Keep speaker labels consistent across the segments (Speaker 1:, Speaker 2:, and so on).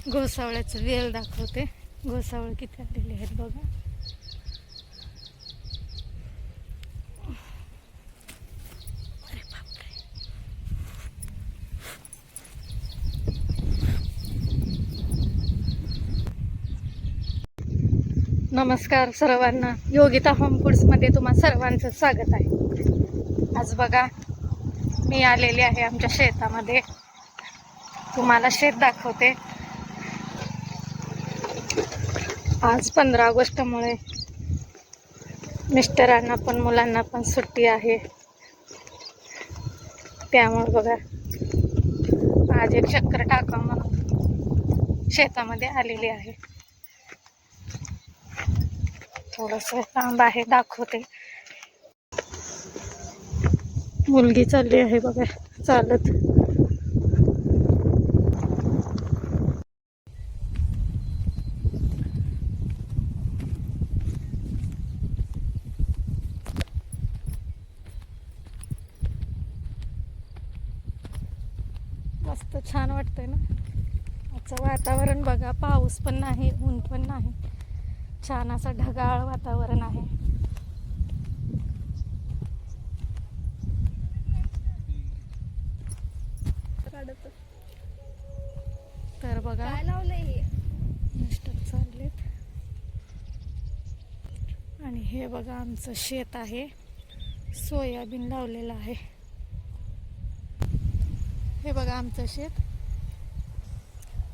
Speaker 1: घोसावळ्याचं वेल दाखवते. घोसावळ किती आलेले आहेत बघा. अरे बापरे. नमस्कार सर्वांना. योगिता होम फूड्स मध्ये तुम्हा सर्वांचं स्वागत आहे. आज बघा मी आलेली आहे आमच्या शेतामध्ये. तुम्हाला शेत दाखवते. आज 15 ऑगस्टमुळे मिस्टरांना पण मुलांना पण सुट्टी आहे. त्यामुळे बघा आज एक चक्कर टाका म्हणून शेतामध्ये आलेली आहे. थोडंसं लांब आहे, दाखवते. मुलगी चालली आहे बघा चालत. मस्त छान वाटतंय ना. आजचं वातावरण बघा, पाऊस पण नाही, ऊन पण नाही, छान असं ढगाळ वातावरण आहे. तर बघा
Speaker 2: काय लावलंय
Speaker 1: मिस्टर चाललेत. आणि हे बघा आमचं शेत आहे. सोयाबीन लावलेलं आहे. हे बघा आमचं शेत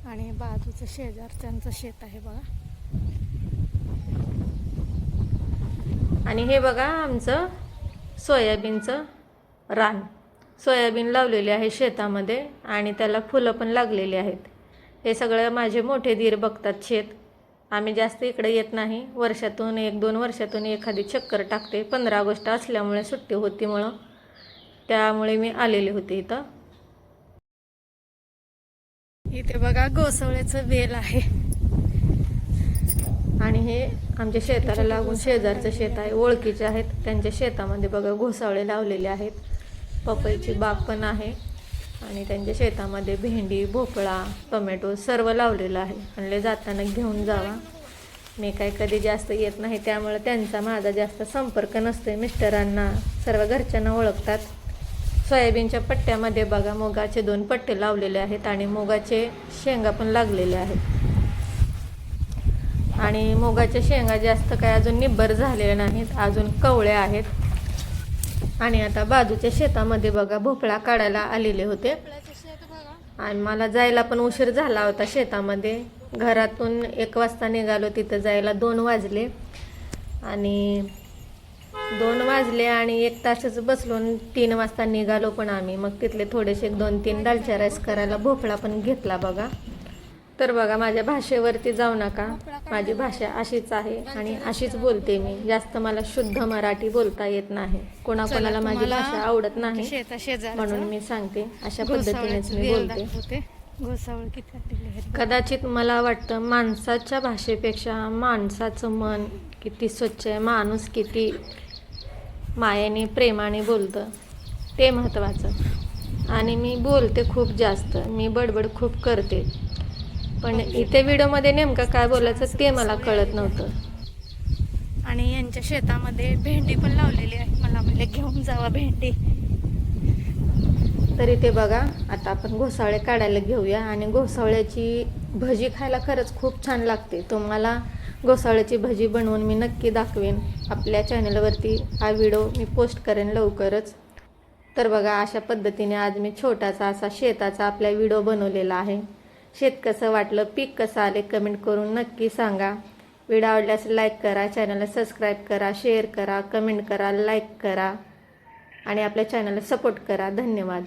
Speaker 1: आणि बाजूचं शेजारच्यांचं शेत आहे बघा.
Speaker 3: आणि हे बघा आमचं सोयाबीनचं रान. सोयाबीन लावलेले आहे शेतामध्ये आणि त्याला फुलं पण लागलेली आहेत. हे सगळं माझे मोठे दीर बघतात शेत. आम्ही जास्त इकडे येत नाही. वर्षातून 1-2 वर्षातून एखादी चक्कर टाकते. 15 ऑगस्ट असल्यामुळे सुट्टी होती त्यामुळे मी आलेले होते इथं.
Speaker 1: इथे बघा घोसावळ्याचं वेल आहे.
Speaker 3: आणि हे आमच्या शेताला लागून शेजारचं शेत आहे. ओळखीचे आहेत. त्यांच्या शेतामध्ये बघा घोसावळे लावलेले आहेत. पपईची बाग पण आहे. आणि त्यांच्या शेतामध्ये भेंडी, भोपळा, टोमॅटो सर्व लावलेलं आहे. आणले जाताना घेऊन जावा. मी काय कधी जास्त येत नाही त्यामुळे त्यांचा माझा जास्त संपर्क नसतो. मिस्टरांना सर्व घरच्यांना ओळखतात. सोयाबीनच्या पट्ट्यामध्ये बघा मुगाचे 2 पट्टे लावलेले आहेत आणि मुगाचे शेंगा पण लागलेले आहेत. आणि मुगाच्या शेंगा जास्त काय अजून निब्बर झालेल्या नाहीत, अजून कवळ्या आहेत. आणि आता बाजूच्या शेतामध्ये बघा भोपळा काढायला आलेले होते. आणि मला जायला पण उशीर झाला होता शेतामध्ये. घरातून 1 वाजता निघालो, तिथं जायला 2 वाजले. आणि 2 वाजले आणि 1 तासच बसलो. 3 वाजता निघालो पण आम्ही. मग तिथले थोडेसे 2-3 दालच्या राईस करायला भोपळा पण घेतला बघा. तर बघा माझ्या भाषेवरती जाऊ नका. माझी भाषा अशीच आहे आणि अशीच बोलते मी. जास्त मला शुद्ध मराठी बोलता येत नाही. कोणाकोणाला माझी भाषा आवडत नाही म्हणून मी सांगते अशा पद्धतीनेच मी बोलते.
Speaker 1: घोसावळ किती आलेले आहेत.
Speaker 3: कदाचित मला वाटतं माणसाच्या भाषेपेक्षा माणसाचं मन किती स्वच्छ आहे, माणूस किती मायेने प्रेमाने बोलतं ते महत्त्वाचं. आणि मी बोलते खूप जास्त, मी बडबड खूप करते. पण इथे व्हिडिओमध्ये नेमकं काय बोलायचं ते मला कळत नव्हतं.
Speaker 1: आणि यांच्या शेतामध्ये भेंडी पण लावलेली आहे. मला म्हणले घेऊन जावा भेंडी.
Speaker 3: तरी ते बघा आता आपण घोसावळे काढायला घेऊया. आणि घोसावळ्याची भजी खायला खरंच खूप छान लागते. तुम्हाला घोसावळ्याची भजी बनवून मी नक्की दाखवेन. आपल्या चॅनलवरती हा व्हिडिओ मी पोस्ट करेन लवकरच. तर बघा अशा पद्धतीने आज मी छोटासा असा शेताचा आपला व्हिडिओ बनवलेला आहे. शेत कसं वाटलं, पीक कसं आले कमेंट करून नक्की सांगा. व्हिडिओ आवडल्यास लाईक करा, चॅनलला सबस्क्राईब करा, शेअर करा, कमेंट करा, लाईक करा आणि आपल्या चॅनलला सपोर्ट करा. धन्यवाद.